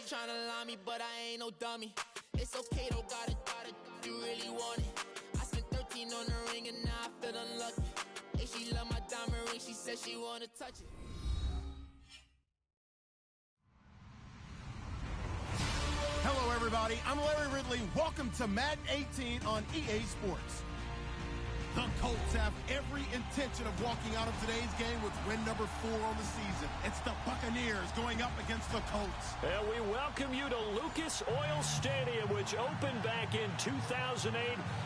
tryna lie me, but I ain't no dummy. It's okay, though, got it, you really want it. I spent 13 on the ring and now I feel unlucky. Hey, she love my diamond ring, she said she wanna touch it. Hello, everybody. I'm Larry Ridley. Welcome to Madden 18 on EA Sports. The Colts have every intention of walking out of today's game with win number 4 on the season. It's the Buccaneers going up against the Colts. And we welcome you to Lucas Oil Stadium, which opened back in 2008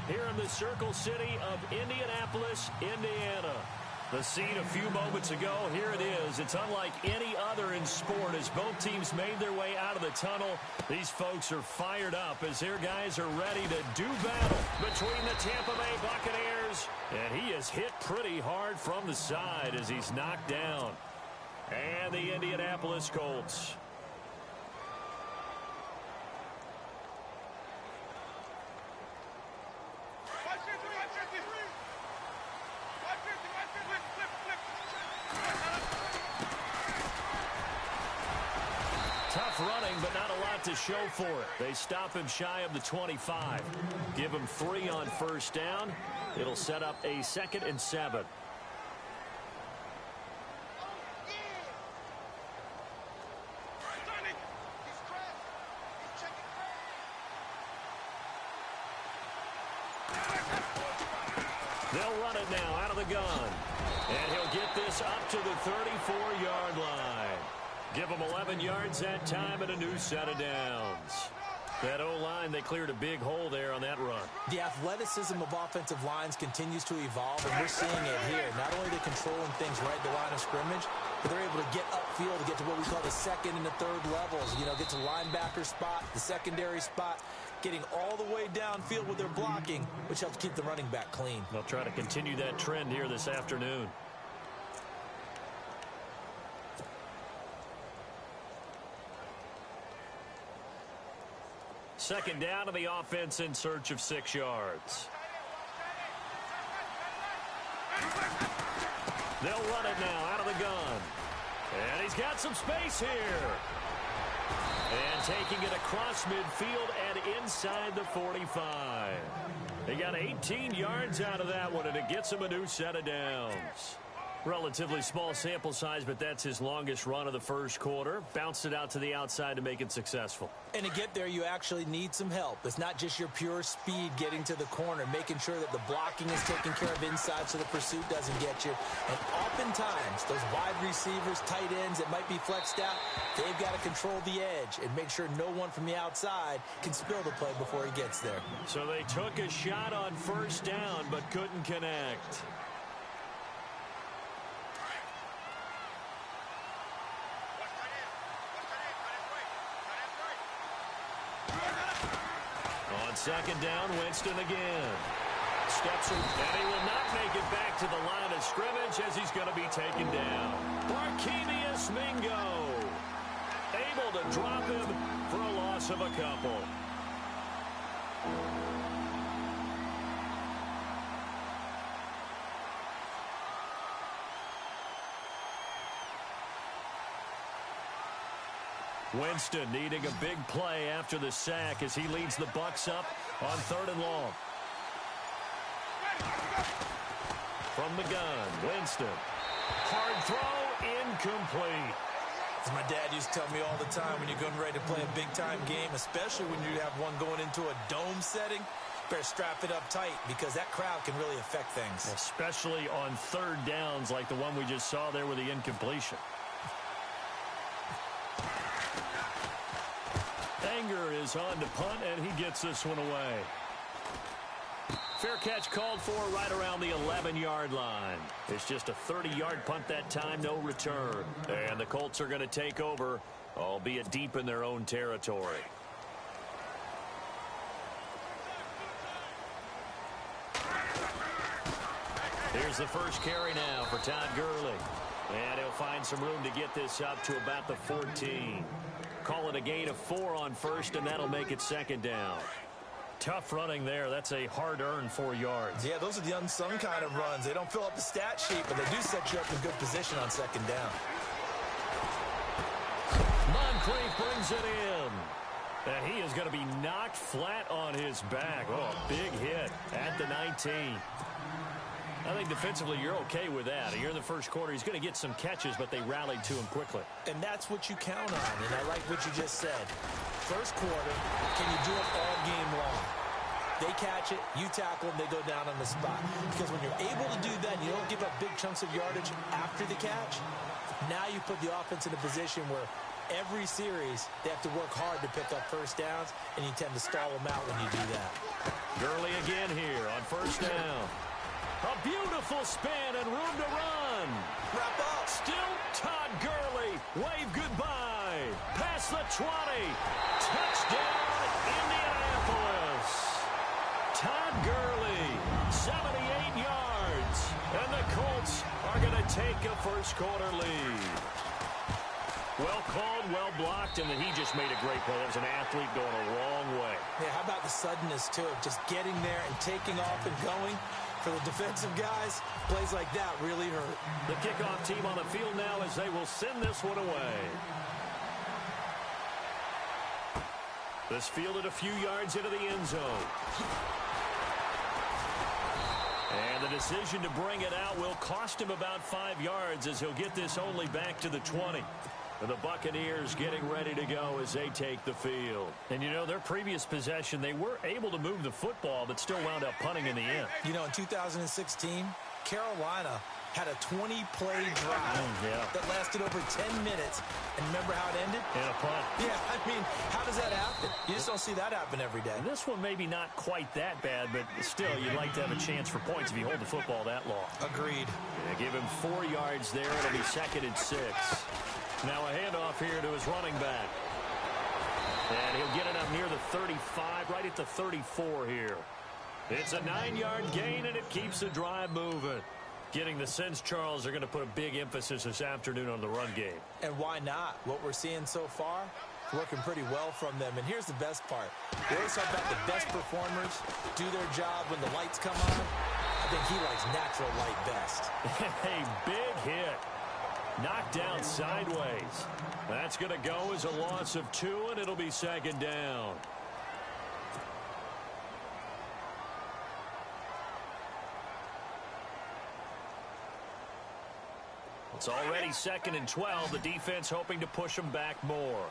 here in the Circle City of Indianapolis, Indiana. The scene a few moments ago, here it is. It's unlike any other in sport as both teams made their way out of the tunnel. These folks are fired up as their guys are ready to do battle between the Tampa Bay Buccaneers. And he is hit pretty hard from the side as he's knocked down. And the Indianapolis Colts. Tough running, but not a lot to show for it. They stop him shy of the 25. Give him 3 on first down. It'll set up a 2nd and 7. They'll run it now out of the gun. And he'll get this up to the 34-yard line. Give them 11 yards that time and a new set of downs. That O-line, they cleared a big hole there on that run. The athleticism of offensive lines continues to evolve, and we're seeing it here. Not only are they controlling things right at the line of scrimmage, but they're able to get upfield to get to what we call the 2nd and the 3rd levels. You know, get to the linebacker spot, the secondary spot, getting all the way downfield with their blocking, which helps keep the running back clean. They'll try to continue that trend here this afternoon. Second down to the offense in search of 6 yards. They'll run it now out of the gun. And he's got some space here. And taking it across midfield and inside the 45. He got 18 yards out of that one, and it gets him a new set of downs. Relatively small sample size, but that's his longest run of the first quarter. Bounced it out to the outside to make it successful. And to get there, you actually need some help. It's not just your pure speed getting to the corner, making sure that the blocking is taken care of inside so the pursuit doesn't get you. And oftentimes, those wide receivers, tight ends that might be flexed out, they've got to control the edge and make sure no one from the outside can spill the play before he gets there. So they took a shot on first down, but couldn't connect. On second down, Winston again. Steps in, and he will not make it back to the line of scrimmage as he's going to be taken down. Barkevious Mingo able to drop him for a loss of a couple. Winston needing a big play after the sack as he leads the Bucs up on 3rd and long. From the gun, Winston. Hard throw, incomplete. As my dad used to tell me all the time, when you're getting ready to play a big-time game, especially when you have one going into a dome setting, better strap it up tight because that crowd can really affect things. Especially on 3rd downs like the one we just saw there with the incompletion. Anger is on to punt, and he gets this one away. Fair catch called for right around the 11-yard line. It's just a 30-yard punt that time, no return. And the Colts are going to take over, albeit deep in their own territory. Here's the first carry now for Todd Gurley. And he'll find some room to get this up to about the 14. Call it a gain of 4 on first, and that'll make it second down. Tough running there. That's a hard-earned 4 yards. Yeah, those are the unsung kind of runs. They don't fill up the stat sheet, but they do set you up in good position on second down. Moncrief brings it in. And he is going to be knocked flat on his back. Oh, a big hit at the 19. I think defensively you're okay with that. Here in the first quarter, he's going to get some catches, but they rallied to him quickly. And that's what you count on, and I like what you just said. First quarter, can you do it all game long? They catch it, you tackle them, they go down on the spot. Because when you're able to do that, and you don't give up big chunks of yardage after the catch, now you put the offense in a position where every series they have to work hard to pick up first downs, and you tend to stall them out when you do that. Gurley again here on first down. A beautiful spin and room to run. Wrap up. Still Todd Gurley. Wave goodbye. Past the 20. Touchdown, Indianapolis. Todd Gurley, 78 yards. And the Colts are going to take a first quarter lead. Well called, well blocked, and then he just made a great play. That was an athlete going a long way. Yeah, how about the suddenness, too, of just getting there and taking off and going? For the defensive guys, plays like that really hurt. The kickoff team on the field now as they will send this one away. This fielded a few yards into the end zone. And the decision to bring it out will cost him about 5 yards as he'll get this only back to the 20. The Buccaneers getting ready to go as they take the field. And, you know, their previous possession, they were able to move the football, but still wound up punting in the end. You know, in 2016, Carolina had a 20-play drive that lasted over 10 minutes. And remember how it ended? In a punt. Yeah, I mean, how does that happen? You just don't see that happen every day. And this one maybe not quite that bad, but still, you'd like to have a chance for points if you hold the football that long. Agreed. Yeah, give him 4 yards there. It'll be 2nd and 6. Now a handoff here to his running back. And he'll get it up near the 35, right at the 34 here. It's a 9-yard gain, and it keeps the drive moving. Getting the sense, Charles, are going to put a big emphasis this afternoon on the run game. And why not? What we're seeing so far, working pretty well from them. And here's the best part. We always talk about the best performers do their job when the lights come on. I think he likes natural light best. A big hit. Knocked down sideways. That's going to go as a loss of 2, and it'll be 2nd down. It's already 2nd and 12. The defense hoping to push them back more.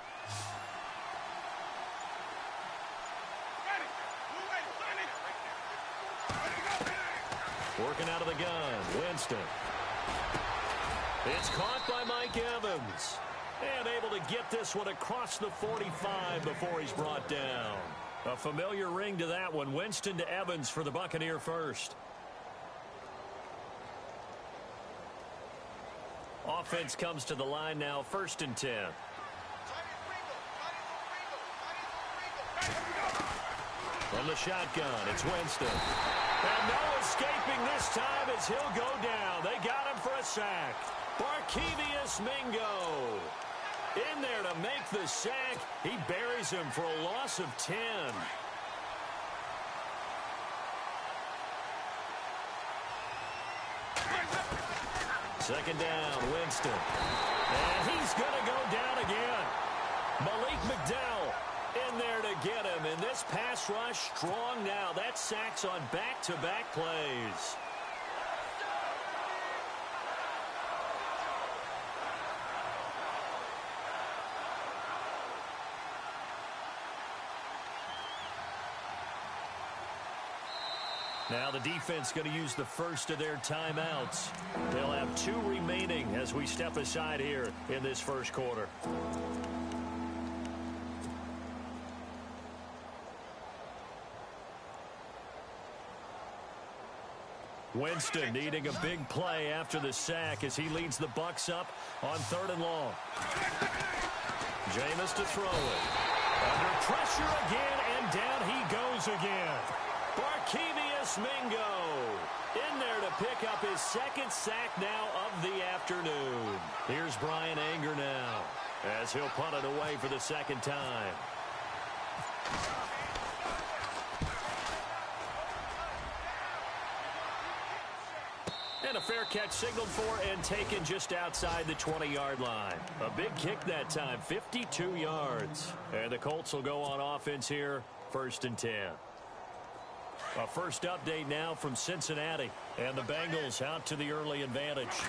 Working out of the gun, Winston. It's caught by Mike Evans. And able to get this one across the 45 before he's brought down. A familiar ring to that one. Winston to Evans for the Buccaneer first. Offense comes to the line now, 1st and 10. From the shotgun, it's Winston. And no escaping this time as he'll go down. They got him for a sack. Barkevious Mingo in there to make the sack. He buries him for a loss of 10. Second down, Winston. And he's going to go down again. Malik McDowell in there to get him. And this pass rush strong now. That sacks on back-to-back plays. Now the defense going to use the first of their timeouts. They'll have 2 remaining as we step aside here in this first quarter. Winston needing a big play after the sack as he leads the Bucs up on 3rd and long. Jameis to throw it. Under pressure again, and down he goes again. Barkevious Mingo in there to pick up his 2nd sack now of the afternoon. Here's Brian Anger now as he'll punt it away for the 2nd time. And a fair catch signaled for and taken just outside the 20-yard line. A big kick that time, 52 yards. And the Colts will go on offense here, 1st and 10. A first update now from Cincinnati. And the Bengals out to the early advantage.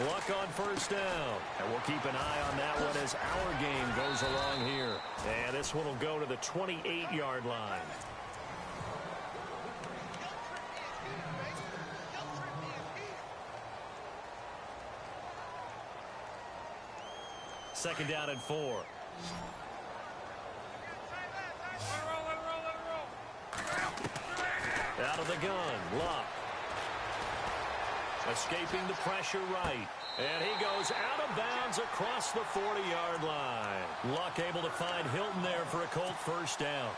Luck on 1st down. And we'll keep an eye on that one as our game goes along here. And this one will go to the 28-yard line. Second down and 4. Out of the gun, Luck. Escaping the pressure right. And he goes out of bounds across the 40-yard line. Luck able to find Hilton there for a Colt 1st down.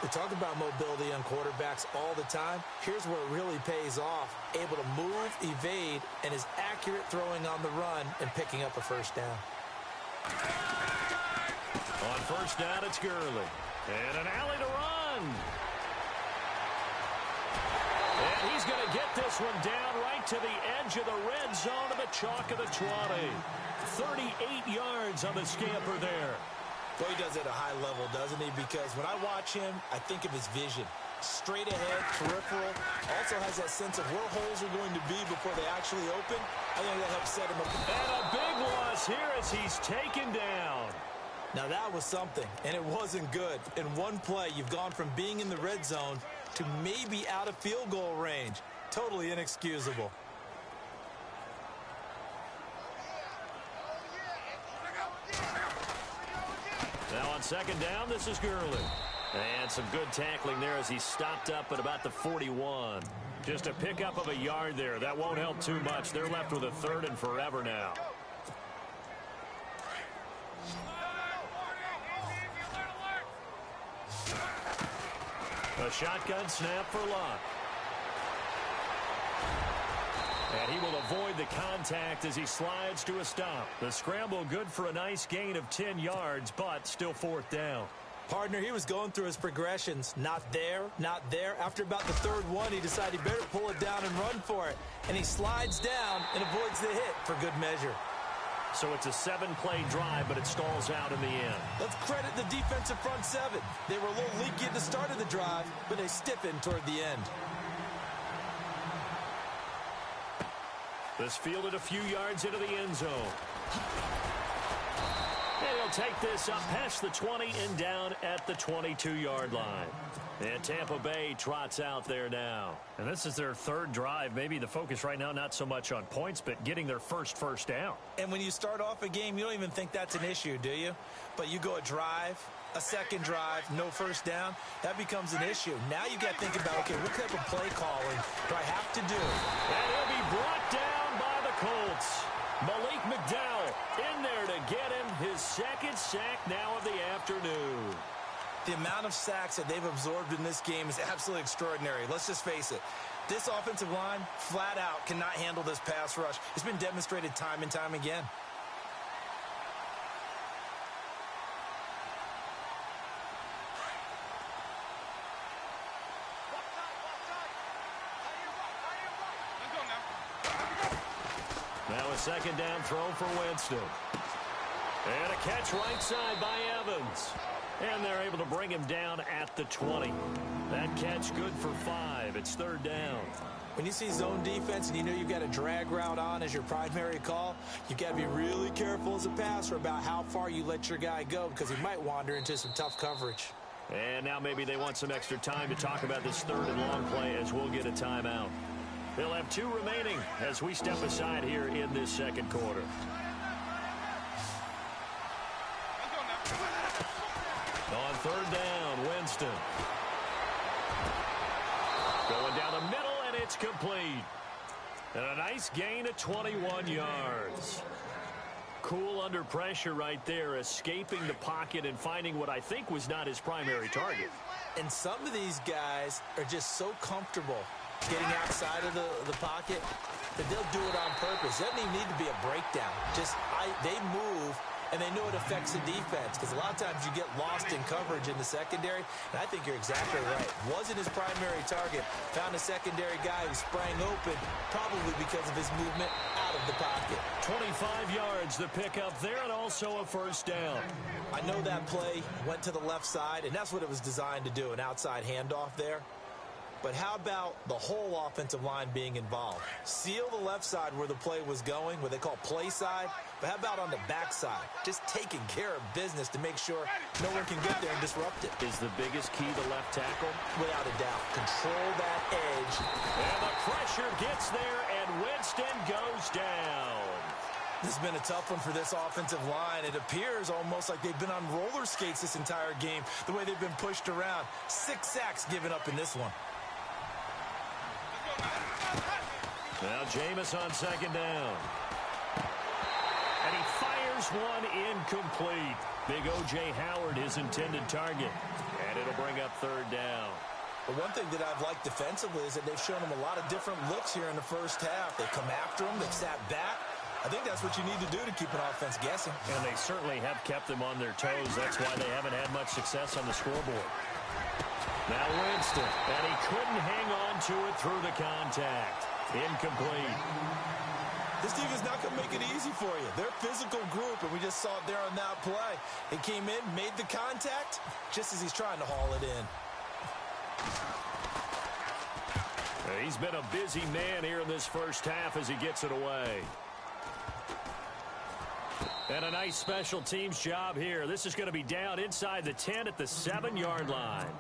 We talk about mobility on quarterbacks all the time. Here's where it really pays off. Able to move, evade, and is accurate throwing on the run and picking up a 1st down. On 1st down, it's Gurley. And an alley to run. And he's going to get this one down right to the edge of the red zone of the chalk of the 20. 38 yards on the scamper there. Well, he does it at a high level, doesn't he? Because when I watch him, I think of his vision. Straight ahead, peripheral. Also has that sense of where holes are going to be before they actually open. I think that helps set him up. And a big loss here as he's taken down. Now that was something, and it wasn't good. In one play, you've gone from being in the red zone to maybe out of field goal range. Totally inexcusable. Now on 2nd down, this is Gurley. And some good tackling there as he stopped up at about the 41. Just a pickup of a yard there. That won't help too much. They're left with a 3rd and forever now. A shotgun snap for Luck. And he will avoid the contact as he slides to a stop. The scramble good for a nice gain of 10 yards, but still 4th down. Partner, he was going through his progressions. Not there, not there. After about the 3rd one, he decided he better pull it down and run for it. And he slides down and avoids the hit for good measure. So it's a 7-play drive, but it stalls out in the end. Let's credit the defensive front 7. They were a little leaky at the start of the drive, but they stiffened toward the end. This fielded a few yards into the end zone. And he'll take this up past the 20 and down at the 22-yard line. And Tampa Bay trots out there now. And this is their 3rd drive. Maybe the focus right now not so much on points, but getting their first down. And when you start off a game, you don't even think that's an issue, do you? But you go a drive, a 2nd drive, no 1st down, that becomes an issue. Now you got to think about, okay, what type of play calling do I have to do? And he'll be brought down by the Colts. Malik McDowell in there to get him his 2nd sack now of the afternoon. The amount of sacks that they've absorbed in this game is absolutely extraordinary. Let's just face it. This offensive line, flat out, cannot handle this pass rush. It's been demonstrated time and time again. Now a 2nd down throw for Winston. And a catch right side by Evans. And they're able to bring him down at the 20. That catch good for 5. It's 3rd down. When you see zone defense and you know you've got a drag route on as your primary call, you've got to be really careful as a passer about how far you let your guy go because he might wander into some tough coverage. And now maybe they want some extra time to talk about this 3rd and long play as we'll get a timeout. They'll have 2 remaining as we step aside here in this 2nd quarter. On 3rd down, Winston. Going down the middle, and it's complete. And a nice gain of 21 yards. Cool under pressure right there, escaping the pocket and finding what I think was not his primary target. And some of these guys are just so comfortable getting outside of the pocket that they'll do it on purpose. It doesn't even need to be a breakdown. Just they move and they know it affects the defense because a lot of times you get lost in coverage in the secondary, and I think you're exactly right. Wasn't his primary target. Found a secondary guy who sprang open, probably because of his movement out of the pocket. 25 yards the pickup there, and also a first down. I know that play went to the left side, and that's what it was designed to do, an outside handoff there. But how about the whole offensive line being involved? Seal the left side where the play was going, what they call play side. But how about on the back side? Just taking care of business to make sure no one can get there and disrupt it. Is the biggest key the left tackle? Without a doubt. Control that edge. And the pressure gets there, and Winston goes down. This has been a tough one for this offensive line. It appears almost like they've been on roller skates this entire game, the way they've been pushed around. 6 sacks given up in this one. Now Jameis on second down. And he fires one incomplete. Big O.J. Howard, his intended target. And it'll bring up third down. But one thing that I've liked defensively is that they've shown him a lot of different looks here in the first half. They come after him. They've sat back. I think that's what you need to do to keep an offense guessing. And they certainly have kept them on their toes. That's why they haven't had much success on the scoreboard. Now Winston, and he couldn't hang on to it through the contact. Incomplete. This team is not going to make it easy for you. They're a physical group, and we just saw it there on that play. He came in, made the contact, just as he's trying to haul it in. He's been a busy man here in this first half as he gets it away. And a nice special teams job here. This is going to be down inside the 10 at the 7-yard line.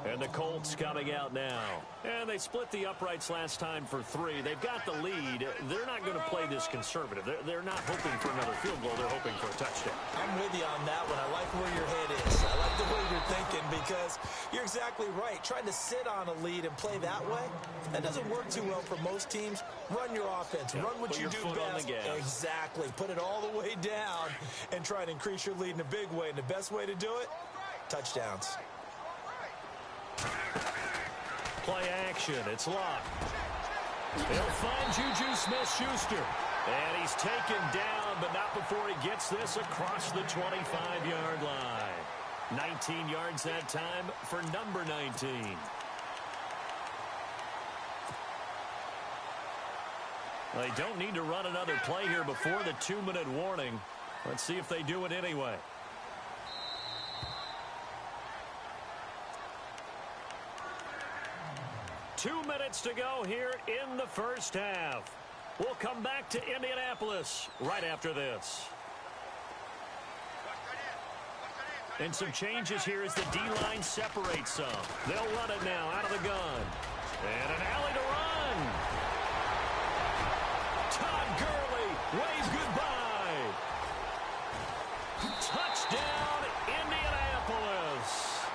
And the Colts coming out now. And they split the uprights last time for 3. They've got the lead. They're not going to play this conservative. They're not hoping for another field goal. They're hoping for a touchdown. I'm with you on that one. I like where your head is. I like the way you're thinking because you're exactly right. Trying to sit on a lead and play that way, that doesn't work too well for most teams. Run your offense. Run what you do best. Exactly. Put it all the way down and try to increase your lead in a big way. And the best way to do it, touchdowns. Play action. It's locked. They'll find Juju Smith-Schuster. And he's taken down, but not before he gets this across the 25-yard line. 19 yards that time for number 19. They don't need to run another play here before the 2-minute warning. Let's see if they do it anyway. Two minutes to go here in the first half. We'll come back to Indianapolis right after this. And some changes here as the D-line separates some. They'll run it now out of the gun. And an alley to run. Todd Gurley waves goodbye. Touchdown, Indianapolis.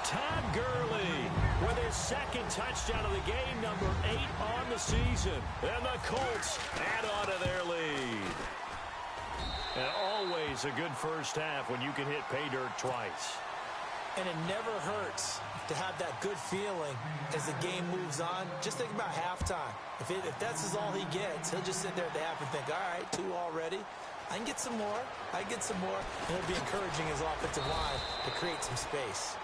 Todd Gurley with his second touchdown of the game, number 8 on the season. And the Colts add on to their lead. And always a good first half when you can hit pay dirt twice. And it never hurts to have that good feeling as the game moves on. Just think about halftime. If that's all he gets, he'll just sit there at the half and think, all right, 2 already. I can get some more. I can get some more. And he'll be encouraging his offensive line to create some space.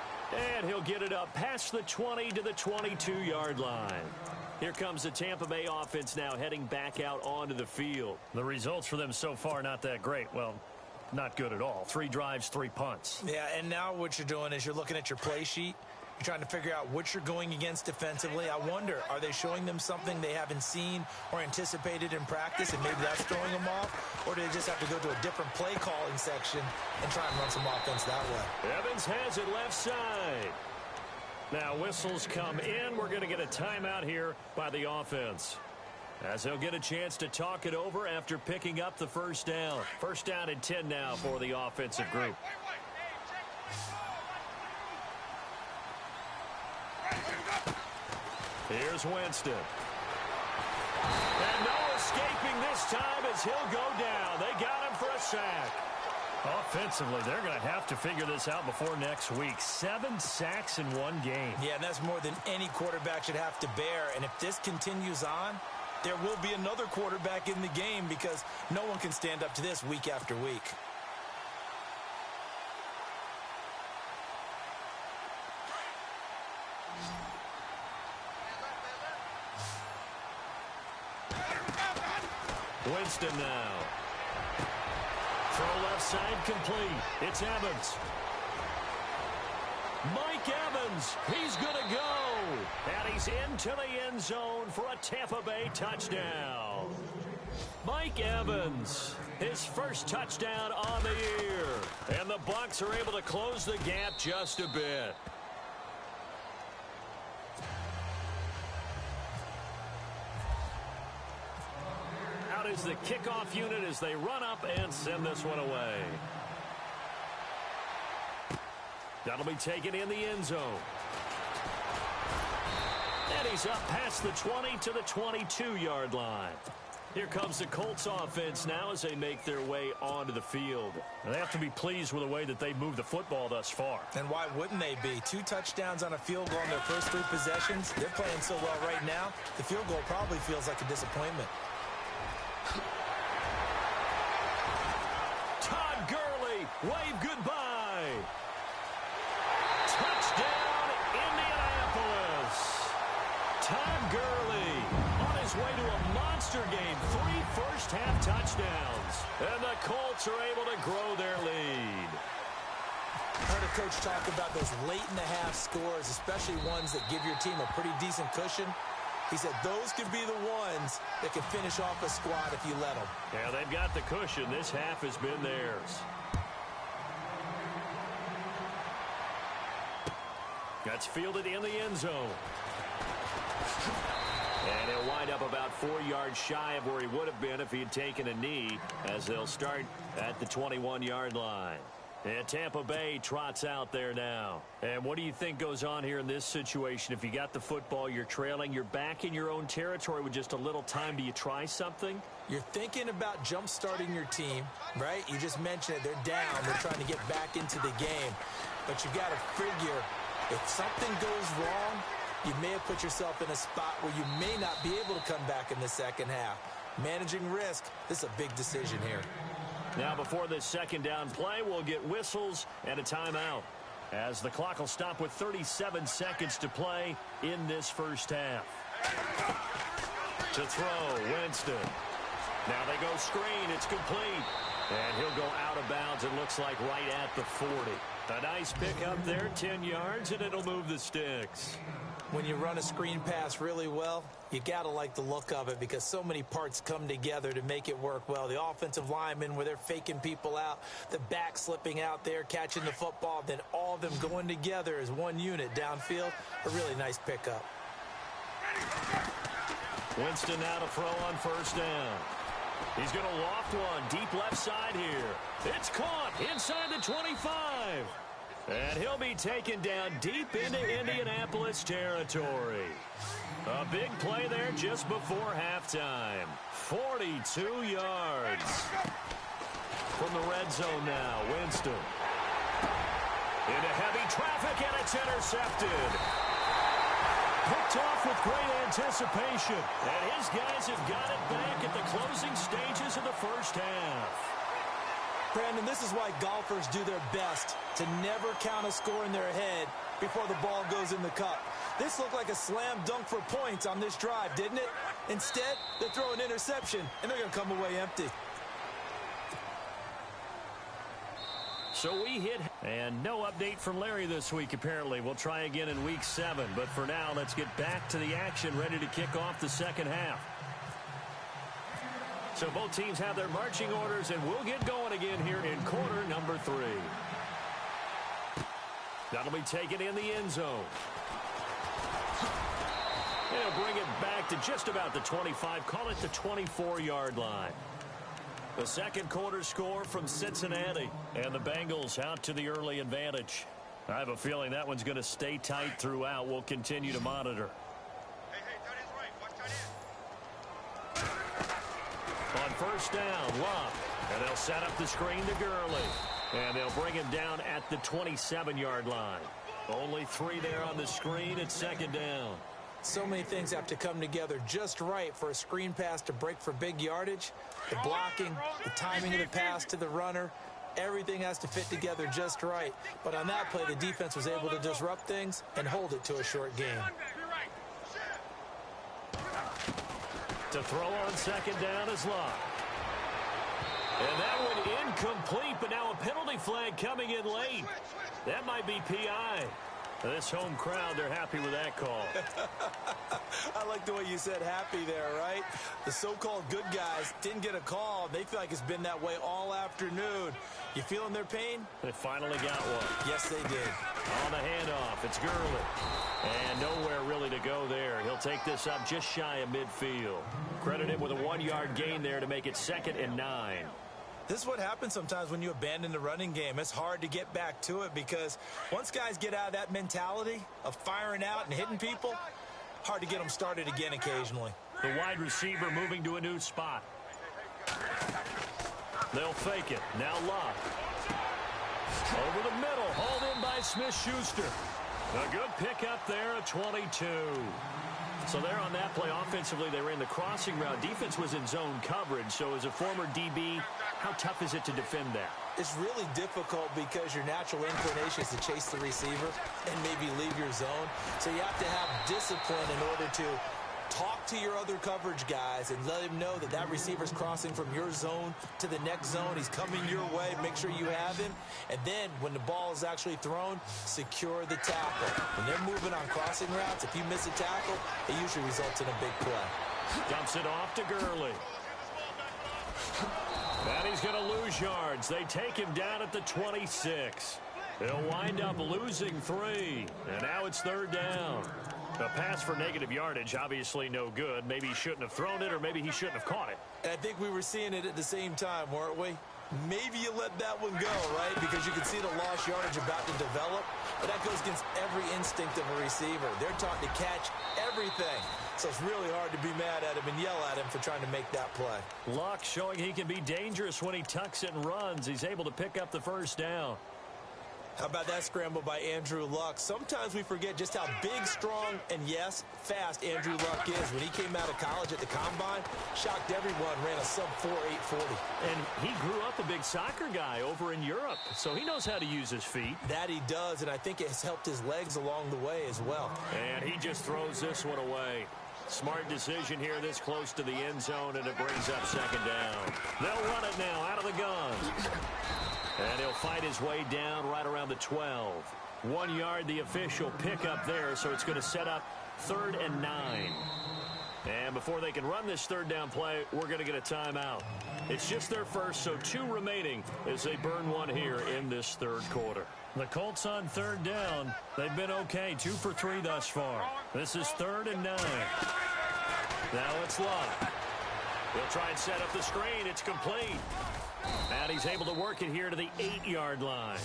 And he'll get it up past the 20 to the 22-yard line. Here comes the Tampa Bay offense now heading back out onto the field. The results for them so far not that great. Well, not good at all. 3 drives, 3 punts. Yeah, and now what you're doing is you're looking at your play sheet. You're trying to figure out what you're going against defensively. I wonder, are they showing them something they haven't seen or anticipated in practice, and maybe that's throwing them off? Or do they just have to go to a different play calling section and try and run some offense that way? Evans has it left side. Now whistles come in. We're going to get a timeout here by the offense, as they'll get a chance to talk it over after picking up the first down. First down and 10 now for the offensive group. Here's Winston. And no escaping this time as he'll go down. They got him for a sack. Offensively, they're going to have to figure this out before next week. 7 sacks in one game. Yeah, and that's more than any quarterback should have to bear. And if this continues on, there will be another quarterback in the game because no one can stand up to this week after week. Winston now. Throw left side complete. It's Evans. Mike Evans, he's going to go. And he's into the end zone for a Tampa Bay touchdown. Mike Evans, his first touchdown on the year. And the Bucs are able to close the gap just a bit. Out is the kickoff unit as they run up and send this one away. That'll be taken in the end zone. And he's up past the 20 to the 22-yard line. Here comes the Colts offense now as they make their way onto the field. And they have to be pleased with the way that they've moved the football thus far. And why wouldn't they be? 2 touchdowns on a field goal in their first 3 possessions. They're playing so well right now, the field goal probably feels like a disappointment. Todd Gurley, wave goodbye. Touchdown, Indianapolis. Todd Gurley on his way to a monster game. 3 first-half touchdowns. And the Colts are able to grow their lead. I heard a coach talk about those late-in-the-half scores, especially ones that give your team a pretty decent cushion. He said those could be the ones that can finish off a squad if you let them. Yeah, they've got the cushion. This half has been theirs. That's fielded in the end zone. And he'll wind up about 4 yards shy of where he would have been if he had taken a knee, as they'll start at the 21-yard line. And Tampa Bay trots out there now. And what do you think goes on here in this situation? If you got the football, you're trailing, you're back in your own territory with just a little time. Do you try something? You're thinking about jump-starting your team, right? You just mentioned it. They're down. They're trying to get back into the game. But you got to figure, if something goes wrong, you may have put yourself in a spot where you may not be able to come back in the second half. Managing risk, this is a big decision here. Now, before this second down play, we'll get whistles and a timeout, as the clock will stop with 37 seconds to play in this first half. To throw, Winston. Now they go screen. It's complete. And he'll go out of bounds, it looks like, right at the 40. A nice pick up there, 10 yards, and it'll move the sticks. When you run a screen pass really well, you got to like the look of it because so many parts come together to make it work well. The offensive linemen, where they're faking people out, the back slipping out there, catching the football, then all of them going together as one unit downfield. A really nice pickup. Winston now to throw on first down. He's going to loft one deep left side here. It's caught inside the 25. And he'll be taken down deep into Indianapolis territory. A big play there just before halftime. 42 yards. From the red zone now, Winston. Into heavy traffic, and it's intercepted. Picked off with great anticipation. And his guys have got it back at the closing stages of the first half. Brandon, this is why golfers do their best to never count a score in their head before the ball goes in the cup. This looked like a slam dunk for points on this drive, didn't it? Instead, they throw an interception, and they're going to come away empty. So we hit, and no update from Larry this week, apparently. We'll try again in week 7. But for now, let's get back to the action, ready to kick off the second half. So both teams have their marching orders, and we'll get going again here in quarter number 3. That'll be taken in the end zone. They'll bring it back to just about the 25, call it the 24-yard line. The second quarter score from Cincinnati, and the Bengals out to the early advantage. I have a feeling that one's going to stay tight throughout. We'll continue to monitor. On first down, Love, and they'll set up the screen to Gurley. And they'll bring him down at the 27-yard line. Only 3 there on the screen at second down. So many things have to come together just right for a screen pass to break for big yardage. The blocking, the timing of the pass to the runner, everything has to fit together just right. But on that play, the defense was able to disrupt things and hold it to a short game. To throw on second down is Love. And that one incomplete, but now a penalty flag coming in late. That might be PI. This home crowd, they're happy with that call. I like the way you said happy there, right? The so-called good guys didn't get a call. They feel like it's been that way all afternoon. You feeling their pain? They finally got one. Yes, they did. On the handoff, it's Gurley. And nowhere really to go there. He'll take this up just shy of midfield. Credit him with a 1-yard gain there to make it 2nd and 9. This is what happens sometimes when you abandon the running game. It's hard to get back to it because once guys get out of that mentality of firing out and hitting people, hard to get them started again occasionally. The wide receiver moving to a new spot. They'll fake it. Now Luck. Over the middle. Hauled in by Smith-Schuster. A good pickup there at 22. So there on that play, offensively, they ran the crossing route. Defense was in zone coverage. So as a former DB, how tough is it to defend that? It's really difficult because your natural inclination is to chase the receiver and maybe leave your zone. So you have to have discipline in order to talk to your other coverage guys and let him know that that receiver's crossing from your zone to the next zone. He's coming your way. Make sure you have him. And then when the ball is actually thrown, secure the tackle. When they're moving on crossing routes, if you miss a tackle, it usually results in a big play. Dumps it off to Gurley. And he's going to lose yards. They take him down at the 26. They'll wind up losing 3. And now it's 3rd down. A pass for negative yardage, obviously no good. Maybe he shouldn't have thrown it, or maybe he shouldn't have caught it. And I think we were seeing it at the same time, weren't we? Maybe you let that one go, right? Because you can see the lost yardage about to develop. But that goes against every instinct of a receiver. They're taught to catch everything. So it's really hard to be mad at him and yell at him for trying to make that play. Luck showing he can be dangerous when he tucks it and runs. He's able to pick up the 1st down. How about that scramble by Andrew Luck? Sometimes we forget just how big, strong, and yes, fast Andrew Luck is. When he came out of college at the Combine, shocked everyone, ran a sub-4.840. And he grew up a big soccer guy over in Europe, so he knows how to use his feet. That he does, and I think it has helped his legs along the way as well. And he just throws this one away. Smart decision here this close to the end zone, and it brings up 2nd down. They'll run it now out of the gun. And he'll fight his way down right around the 12. 1 yard, the official pickup there, so it's going to set up 3rd and 9. And before they can run this 3rd down play, we're going to get a timeout. It's just their first, so 2 remaining as they burn one here in this 3rd quarter. The Colts on 3rd down. They've been okay, 2 for 3 thus far. This is 3rd and 9. Now it's Luck. He'll try and set up the screen. It's complete. And he's able to work it here to the 8-yard line.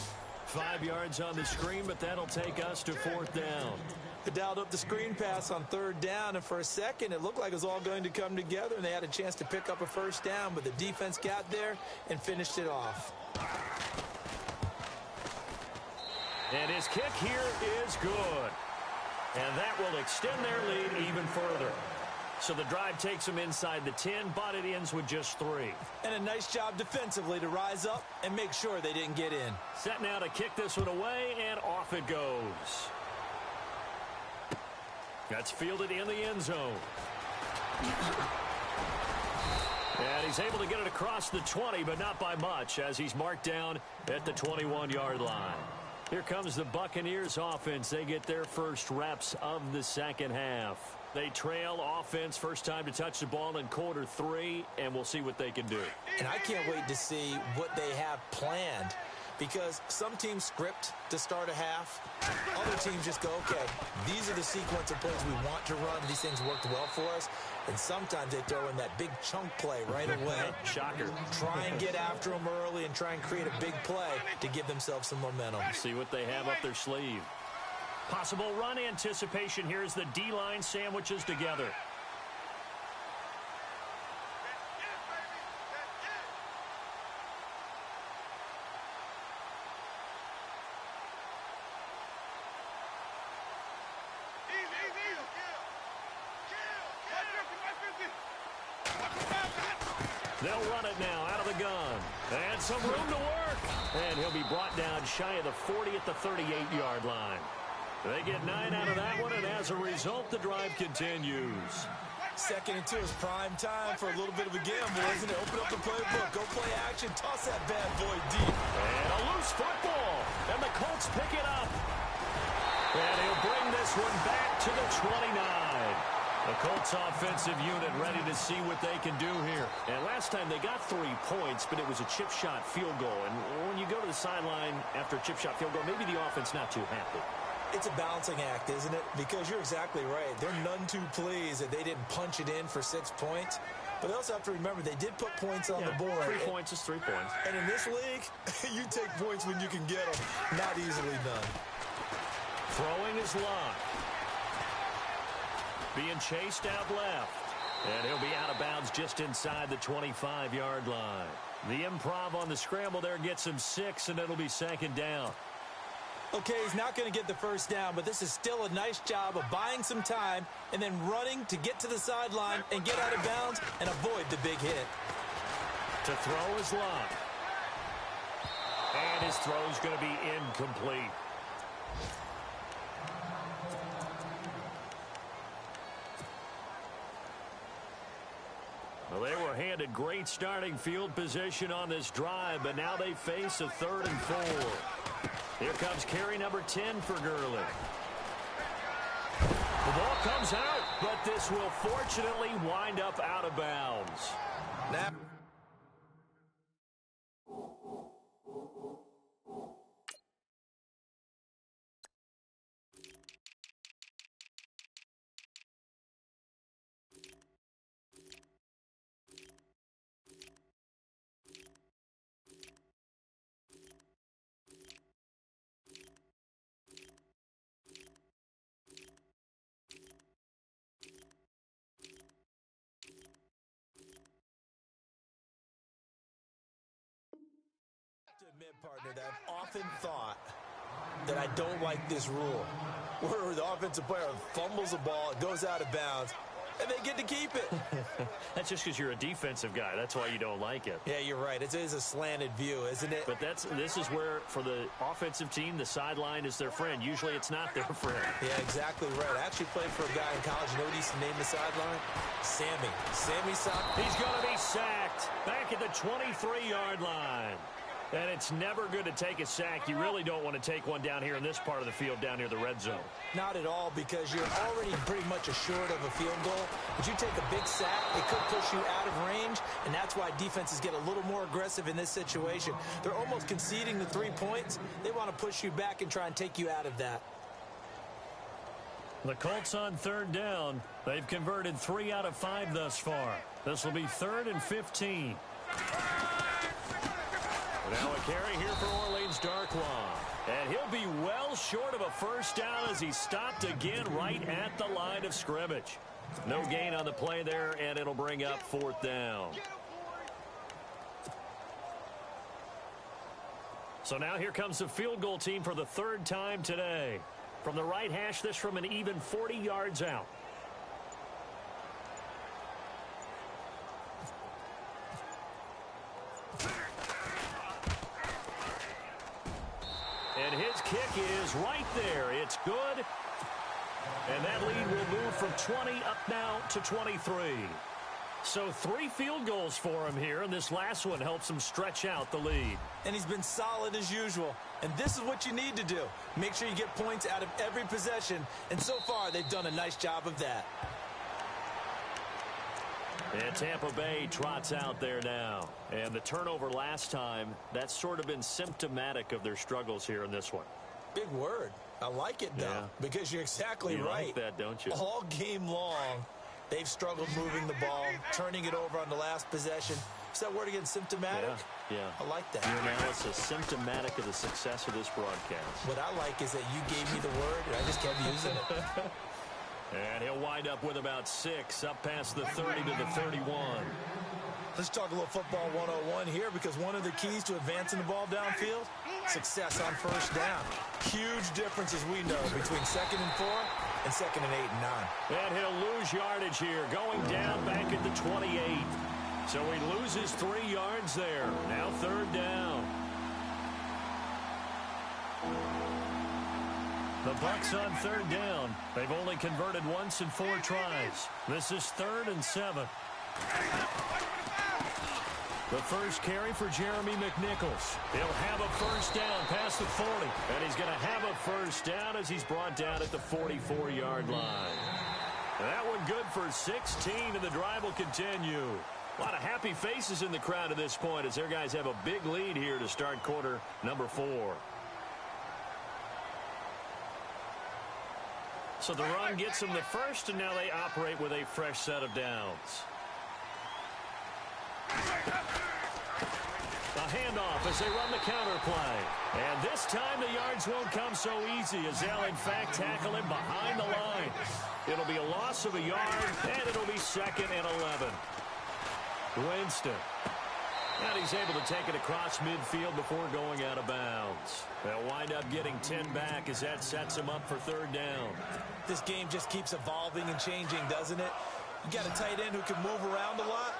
5 yards on the screen, but that'll take us to 4th down. They dialed up the screen pass on 3rd down, and for a second it looked like it was all going to come together, and they had a chance to pick up a 1st down, but the defense got there and finished it off. And his kick here is good. And that will extend their lead even further. So the drive takes them inside the 10, but it ends with just 3. And a nice job defensively to rise up and make sure they didn't get in. Set now to kick this one away, and off it goes. That's fielded in the end zone. And he's able to get it across the 20, but not by much, as he's marked down at the 21-yard line. Here comes the Buccaneers offense. They get their first reps of the 2nd half. They trail offense, first time to touch the ball in quarter 3, and we'll see what they can do. And I can't wait to see what they have planned, because some teams script to start a half. Other teams just go, okay, these are the sequence of plays we want to run. These things worked well for us. And sometimes they throw in that big chunk play right away. Shocker. Try and get after them early and try and create a big play to give themselves some momentum. See what they have up their sleeve. Possible run anticipation here as the D-line sandwiches together. They'll run it now out of the gun. And some room to work. And he'll be brought down shy of the 40 at the 38-yard line. They get 9 out of that one, and as a result, the drive continues. 2nd and 2 is prime time for a little bit of a gamble, isn't it? Open up the playbook. Go play action. Toss that bad boy deep. And a loose football. And the Colts pick it up. And he'll bring this one back to the 29. The Colts offensive unit ready to see what they can do here. And last time they got 3 points, but it was a chip shot field goal. And when you go to the sideline after a chip shot field goal, maybe the offense not too happy. It's a balancing act, isn't it? Because you're exactly right. They're none too pleased that they didn't punch it in for 6 points. But they also have to remember they did put points on the board. 3 points is 3 points. And in this league, you take points when you can get them. Not easily done. Throwing is locked. Being chased out left. And he'll be out of bounds just inside the 25-yard line. The improv on the scramble there gets him 6, and it'll be 2nd down. Okay, he's not going to get the first down, but this is still a nice job of buying some time and then running to get to the sideline and get out of bounds and avoid the big hit. To throw is locked. And his throw's going to be incomplete. Well, they were handed great starting field position on this drive, but now they face a 3rd and 4. Here comes carry number 10 for Gurley. The ball comes out, but this will fortunately wind up out of bounds. Now, partner, that I've often thought that I don't like this rule where the offensive player fumbles the ball, it goes out of bounds, and they get to keep it. That's just because you're a defensive guy. That's why you don't like it. Yeah, you're right. It is a slanted view, isn't it? But this is where, for the offensive team, the sideline is their friend. Usually it's not their friend. Yeah, exactly right. I actually played for a guy in college. You know what he used to name the sideline? Sammy. Sammy Sock. He's going to be sacked back at the 23-yard line. And it's never good to take a sack. You really don't want to take one down here in this part of the field, down near the red zone. Not at all, because you're already pretty much assured of a field goal. But you take a big sack, it could push you out of range, and that's why defenses get a little more aggressive in this situation. They're almost conceding the 3 points. They want to push you back and try and take you out of that. The Colts on 3rd down. They've converted 3 out of 5 thus far. This will be 3rd and 15. Now a carry here for Orleans Darkwa. And he'll be well short of a first down as he's stopped again right at the line of scrimmage. No gain on the play there, and it'll bring up 4th down. So now here comes the field goal team for the 3rd time today. From the right hash, this from an even 40 yards out. And his kick is right there. It's good. And that lead will move from 20 up now to 23. So 3 field goals for him here, and this last one helps him stretch out the lead. And he's been solid as usual. And this is what you need to do. Make sure you get points out of every possession. And so far, they've done a nice job of that. And Tampa Bay trots out there now. And the turnover last time, that's sort of been symptomatic of their struggles here in this one. Big word. I like it, though, because you're exactly right. You like that, don't you? All game long, they've struggled moving the ball, turning it over on the last possession. Is that word again, symptomatic? Yeah. I like that. Your analysis, symptomatic of the success of this broadcast. What I like is that you gave me the word, and I just kept using it. And he'll wind up with about 6, up past the 30 to the 31. Let's talk a little football 101 here, because one of the keys to advancing the ball downfield, success on first down. Huge difference, as we know, between 2nd and 4 and 2nd and 8 and 9. And he'll lose yardage here, going down back at the 28. So he loses 3 yards there. Now 3rd down. The Bucs on third down. They've only converted once in 4 tries. This is 3rd and 7. The first carry for Jeremy McNichols. He'll have a first down past the 40. And he's going to have a first down as he's brought down at the 44-yard line. That one good for 16, and the drive will continue. A lot of happy faces in the crowd at this point as their guys have a big lead here to start quarter number 4. So the run gets them the first, and now they operate with a fresh set of downs. A handoff as they run the counter play. And this time the yards won't come so easy as they'll in fact tackle him behind the line. It'll be a loss of a yard, and it'll be 2nd and 11. Winston. And he's able to take it across midfield before going out of bounds. They'll wind up getting 10 back as that sets him up for 3rd down. This game just keeps evolving and changing, doesn't it? You got a tight end who can move around a lot.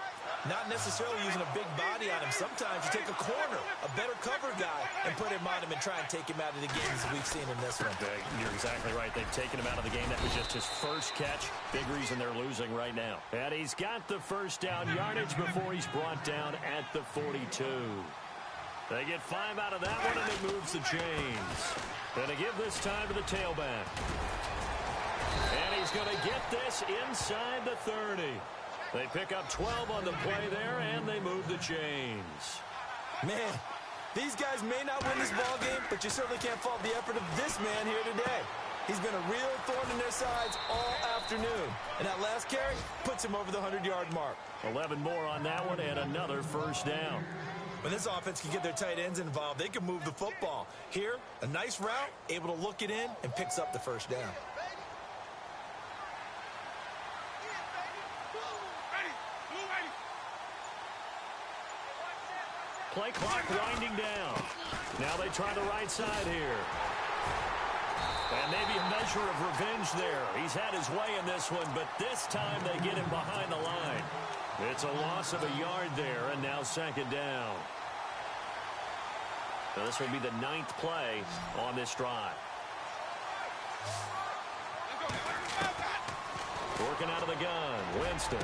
Not necessarily using a big body on him. Sometimes you take a corner, a better cover guy, and put him on him and try and take him out of the game as we've seen in this one. You're exactly right. They've taken him out of the game. That was just his first catch. Big reason they're losing right now. And he's got the first down yardage before he's brought down at the 42. They get 5 out of that one, and it moves the chains. Going to give this time to the tailback. And he's going to get this inside the 30. They pick up 12 on the play there, and they move the chains. Man, these guys may not win this ball game, but you certainly can't fault the effort of this man here today. He's been a real thorn in their sides all afternoon. And that last carry puts him over the 100-yard mark. 11 more on that one, and another first down. When this offense can get their tight ends involved, they can move the football. Here, a nice route, able to look it in, and picks up the first down. Play clock winding down. Now they try the right side here. And maybe a measure of revenge there. He's had his way in this one, but this time they get him behind the line. It's a loss of a yard there, and now 2nd down. So this will be the 9th play on this drive. Working out of the gun, Winston.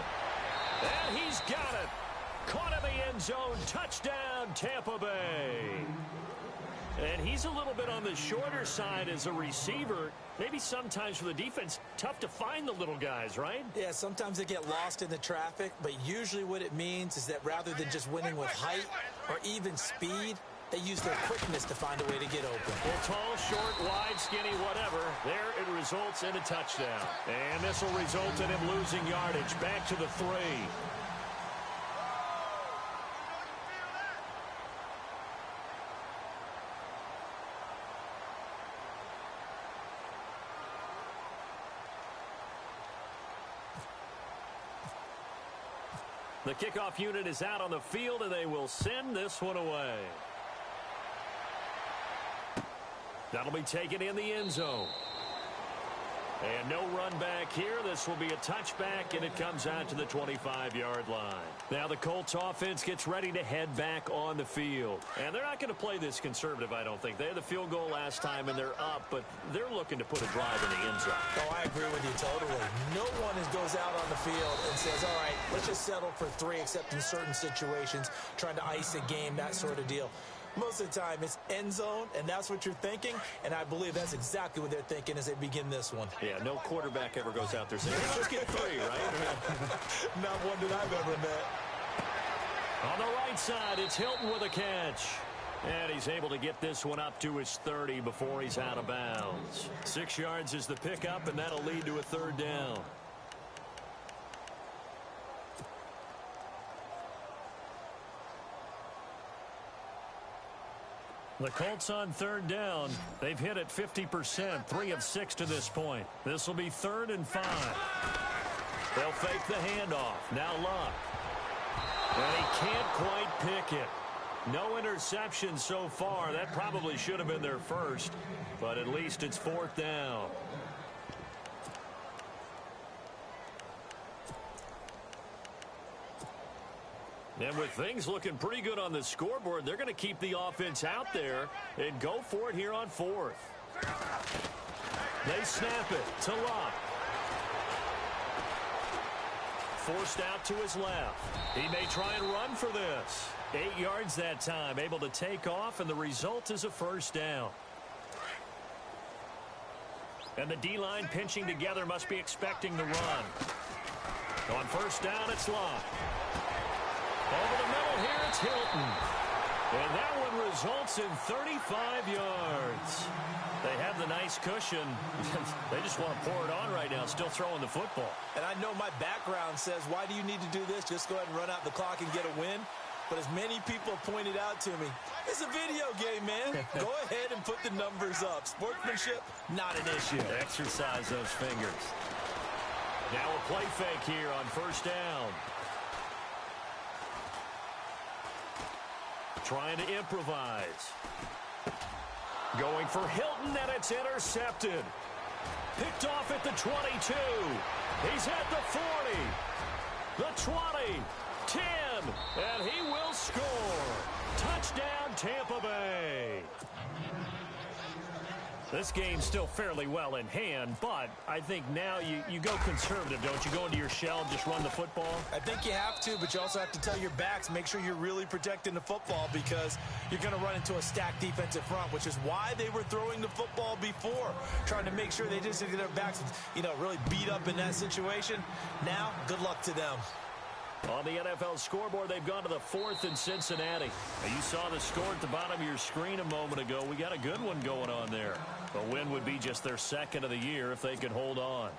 And he's got it. Caught in the end zone. Touchdown, Tampa Bay. And he's a little bit on the shorter side as a receiver. Maybe sometimes for the defense, tough to find the little guys, right? Yeah, sometimes they get lost in the traffic, but usually what it means is that rather than just winning with height or even speed, they use their quickness to find a way to get open. Well, tall, short, wide, skinny, whatever. There it results in a touchdown. And this will result in him losing yardage. Back to the 3. The kickoff unit is out on the field, and they will send this one away. That'll be taken in the end zone. And no run back here. This will be a touchback, and it comes out to the 25-yard line. Now the Colts offense gets ready to head back on the field. And they're not going to play this conservative, I don't think. They had the field goal last time, and they're up, but they're looking to put a drive in the end zone. Oh, I agree with you totally. No one goes out on the field and says, all right, let's just settle for 3, except in certain situations, trying to ice a game, that sort of deal. Most of the time, it's end zone, and that's what you're thinking, and I believe that's exactly what they're thinking as they begin this one. Yeah, no quarterback ever goes out there saying, hey, let's get 3, right? Not one that I've ever met. On the right side, it's Hilton with a catch. And he's able to get this one up to his 30 before he's out of bounds. 6 yards is the pickup, and that'll lead to a 3rd down. The Colts on 3rd down. They've hit it 50%, 3 of 6 to this point. This will be 3rd and 5. They'll fake the handoff. Now Luck. And he can't quite pick it. No interception so far. That probably should have been their first, but at least it's 4th down. And with things looking pretty good on the scoreboard, they're going to keep the offense out there and go for it here on 4th. They snap it to Luck. Forced out to his left. He may try and run for this. 8 yards that time, able to take off, and the result is a first down. And the D-line pinching together must be expecting the run. On first down, it's Luck. Over the middle here, it's Hilton. And that one results in 35 yards. They have the nice cushion. They just want to pour it on right now, still throwing the football. And I know my background says, why do you need to do this? Just go ahead and run out the clock and get a win. But as many people pointed out to me, it's a video game, man. Go ahead and put the numbers up. Sportsmanship, not an issue. Exercise those fingers. Now a play fake here on first down. Trying to improvise. Going for Hilton, and it's intercepted. Picked off at the 22. He's at the 40. The 20. 10. And he will score. Touchdown, Tampa Bay. This game's still fairly well in hand, but I think now you go conservative, don't you? Go into your shell and just run the football? I think you have to, but you also have to tell your backs, make sure you're really protecting the football because you're going to run into a stacked defensive front, which is why they were throwing the football before, trying to make sure they just get their backs, really beat up in that situation. Now, good luck to them. On the NFL scoreboard, they've gone to the 4th in Cincinnati. Now, you saw the score at the bottom of your screen a moment ago. We got a good one going on there. A win would be just their 2nd of the year if they could hold on.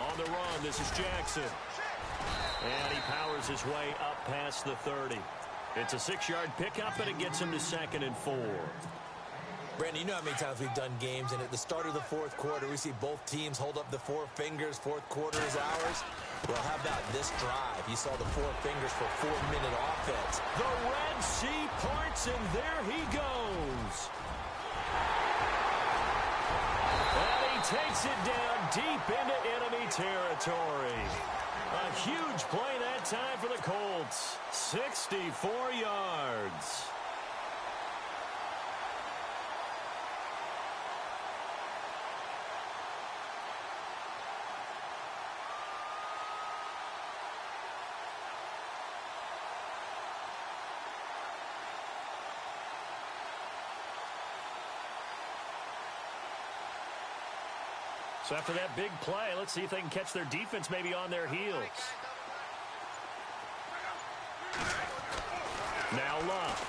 On the run, this is Jackson. And he powers his way up past the 30. It's a 6-yard pickup, and it gets him to 2nd and 4. Brandon, you know how many times we've done games, and at the start of the 4th quarter, we see both teams hold up the 4 fingers. 4th quarter is ours. Well, how about this drive? You saw the 4 fingers for 4-minute offense. The Red Sea parts, and there he goes. And he takes it down deep into enemy territory. A huge play that time for the Colts. 64 yards. So after that big play, let's see if they can catch their defense maybe on their heels. Now Luck.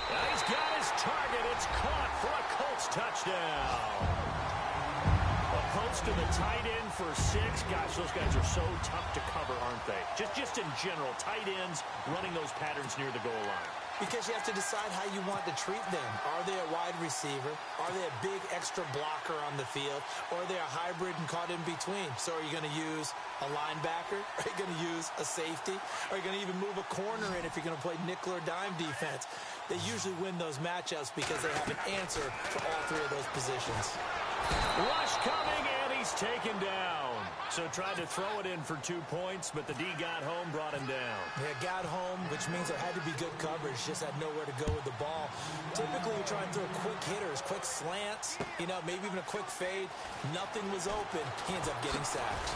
Now he's got his target. It's caught for a Colts touchdown. A post to the tight end for 6. Gosh, those guys are so tough to cover, aren't they? Just in general, tight ends running those patterns near the goal line. Because you have to decide how you want to treat them. Are they a wide receiver? Are they a big extra blocker on the field? Or are they a hybrid and caught in between? So are you going to use a linebacker? Are you going to use a safety? Are you going to even move a corner in if you're going to play nickel or dime defense? They usually win those matchups because they have an answer for all 3 of those positions. Rush coming, and he's taken down. So tried to throw it in for 2 points, but the D got home, brought him down. Yeah, got home, which means there had to be good coverage. Just had nowhere to go with the ball. Typically, we try and throw quick hitters, quick slants, maybe even a quick fade. Nothing was open. He ends up getting sacked.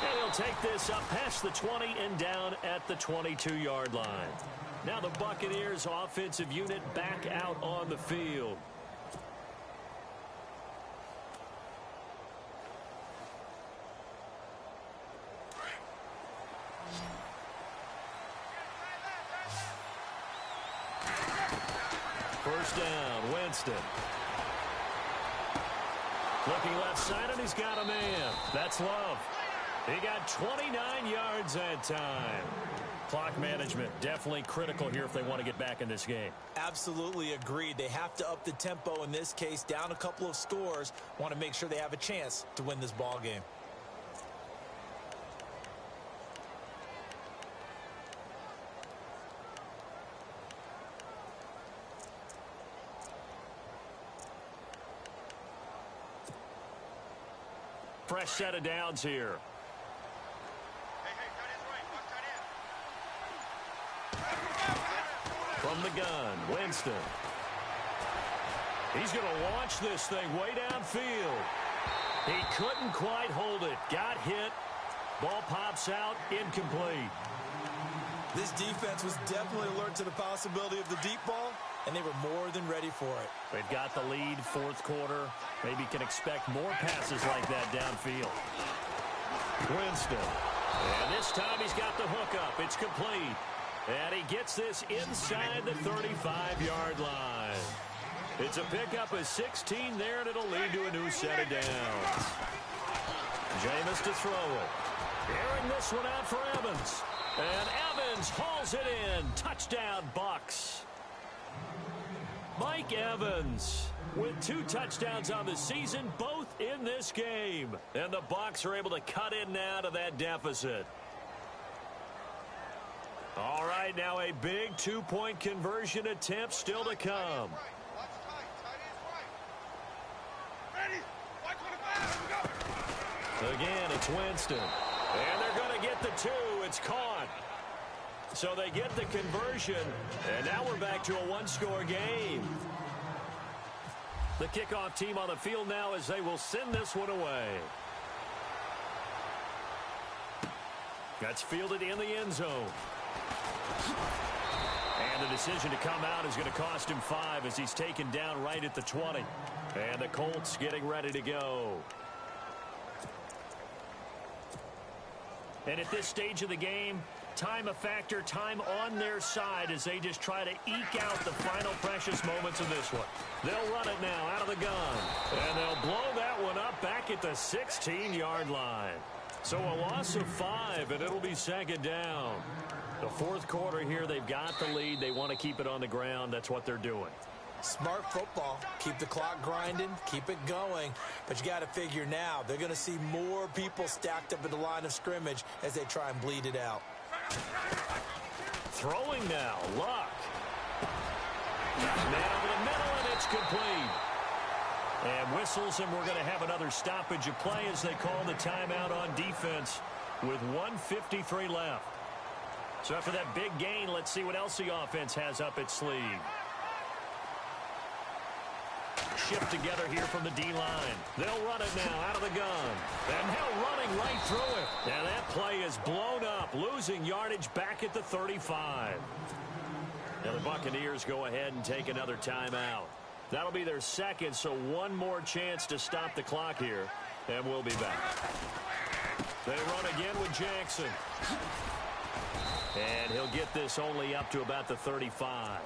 And he'll take this up past the 20 and down at the 22-yard line. Now the Buccaneers offensive unit back out on the field. First down, Winston. Looking left side, and he's got a man. That's Love. He got 29 yards that time. Clock management definitely critical here if they want to get back in this game. Absolutely agreed. They have to up the tempo in this case, down a couple of scores. Want to make sure they have a chance to win this ball game. Fresh set of downs here. From the gun, Winston. He's going to launch this thing way downfield. He couldn't quite hold it. Got hit. Ball pops out, incomplete. This defense was definitely alert to the possibility of the deep ball, and they were more than ready for it. They've got the lead, fourth quarter. Maybe can expect more passes like that downfield. Winston. And this time he's got the hook up. It's complete. And he gets this inside the 35-yard line. It's a pickup of 16 there, and it'll lead to a new set of downs. Jameis to throw it. Airing this one out for Evans. And Evans hauls it in. Touchdown, Bucs. Mike Evans with 2 touchdowns on the season, both in this game. And the Bucs are able to cut in now to that deficit. All right, now a big 2-point conversion attempt still to come. Again, it's Winston. And they're going to get the 2. It's caught. So they get the conversion, and now we're back to a one-score game. The kickoff team on the field now as they will send this one away. That's fielded in the end zone. And the decision to come out is going to cost him 5 as he's taken down right at the 20. And the Colts getting ready to go. And at this stage of the game, time a factor, time on their side as they just try to eke out the final precious moments of this one. They'll run it now out of the gun. And they'll blow that one up back at the 16-yard line. So a loss of 5, and it'll be second down. The fourth quarter here, they've got the lead. They want to keep it on the ground. That's what they're doing. Smart football. Keep the clock grinding. Keep it going. But you got to figure now, they're going to see more people stacked up at the line of scrimmage as they try and bleed it out. Throwing now. Luck. Down to the middle, and it's complete. And whistles, and we're going to have another stoppage of play as they call the timeout on defense with 1:53 left. So after that big gain, let's see what else the offense has up its sleeve. Shift together here from the D-line. They'll run it now out of the gun. And now running right through it. And that play is blown up, losing yardage back at the 35. Now the Buccaneers go ahead and take another timeout. That'll be their second, so one more chance to stop the clock here. And we'll be back. They run again with Jackson. And he'll get this only up to about the 35.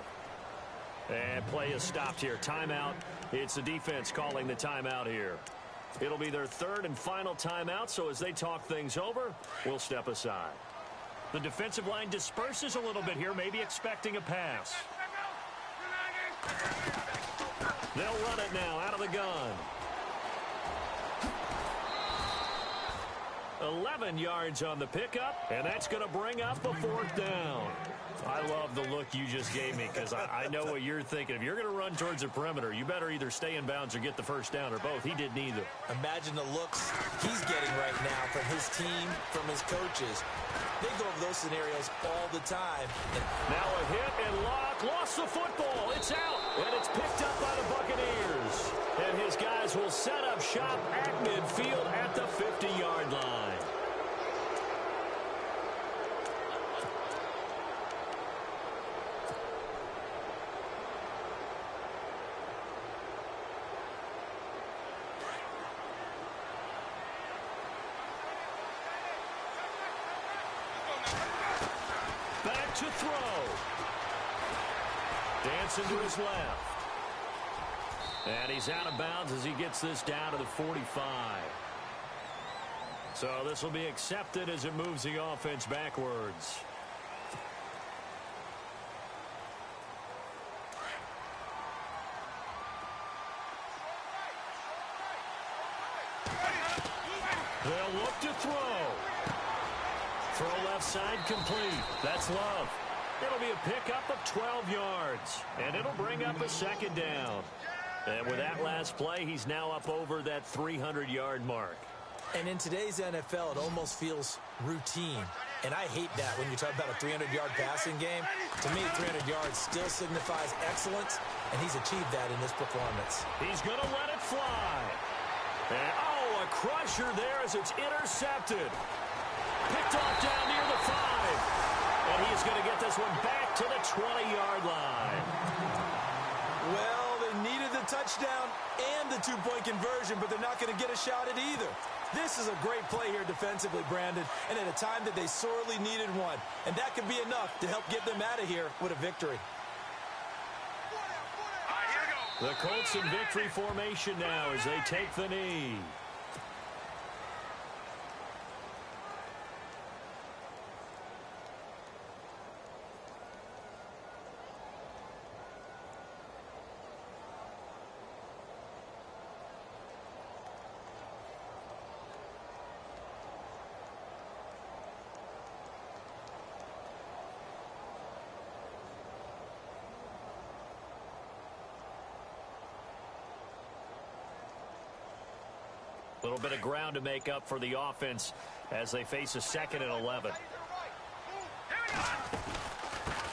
And play is stopped here. Timeout. It's the defense calling the timeout here. It'll be their third and final timeout, so as they talk things over, we'll step aside. The defensive line disperses a little bit here, maybe expecting a pass. They'll run it now out of the gun. 11 yards on the pickup, and that's going to bring up a fourth down. I love the look you just gave me because I know what you're thinking. If you're going to run towards the perimeter, you better either stay in bounds or get the first down, or both. He did neither. Imagine the looks he's getting right now from his team, from his coaches. They go over those scenarios all the time. Now a hit, and Locke lost the football. It's out, and it's picked up by the Buccaneers. And his guys will set up shop at midfield at the 50-yard line. Back to throw. Dancing to his left. And he's out of bounds as he gets this down to the 45. So this will be accepted as it moves the offense backwards. They'll look to throw. Throw left side complete. That's Love. It'll be a pickup of 12 yards. And it'll bring up a second down. And with that last play, he's now up over that 300-yard mark. And in today's NFL, it almost feels routine. And I hate that when you talk about a 300-yard passing game. To me, 300 yards still signifies excellence, and he's achieved that in this performance. He's going to let it fly. And, oh, a crusher there as it's intercepted. Picked off down near the 5. And he's going to get this one back to the 20-yard line. Well, they needed the touchdown and the two-point conversion, but they're not going to get a shot at either. This is a great play here defensively, Brandon, and at a time that they sorely needed one. And that could be enough to help get them out of here with a victory. The Colts in victory formation now as they take the knee. A little bit of ground to make up for the offense as they face a 2nd and 11.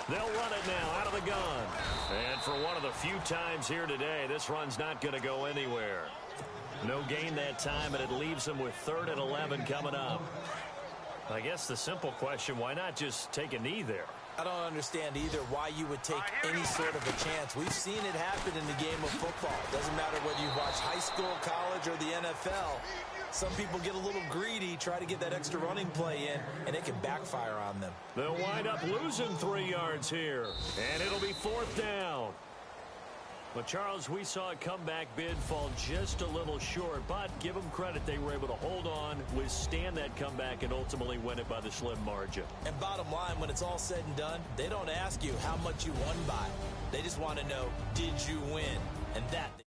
They'll run it now out of the gun. And for one of the few times here today, this run's not going to go anywhere. No gain that time, and it leaves them with 3rd and 11 coming up. I guess the simple question, why not just take a knee there? I don't understand either why you would take any sort of a chance. We've seen it happen in the game of football. It doesn't matter whether you watch high school, college, or the NFL. Some people get a little greedy, try to get that extra running play in, and it can backfire on them. They'll wind up losing 3 yards here, and it'll be 4th down. But, Charles, we saw a comeback bid fall just a little short, but give them credit. They were able to hold on, withstand that comeback, and ultimately win it by the slim margin. And bottom line, when it's all said and done, they don't ask you how much you won by. They just want to know, did you win? And that...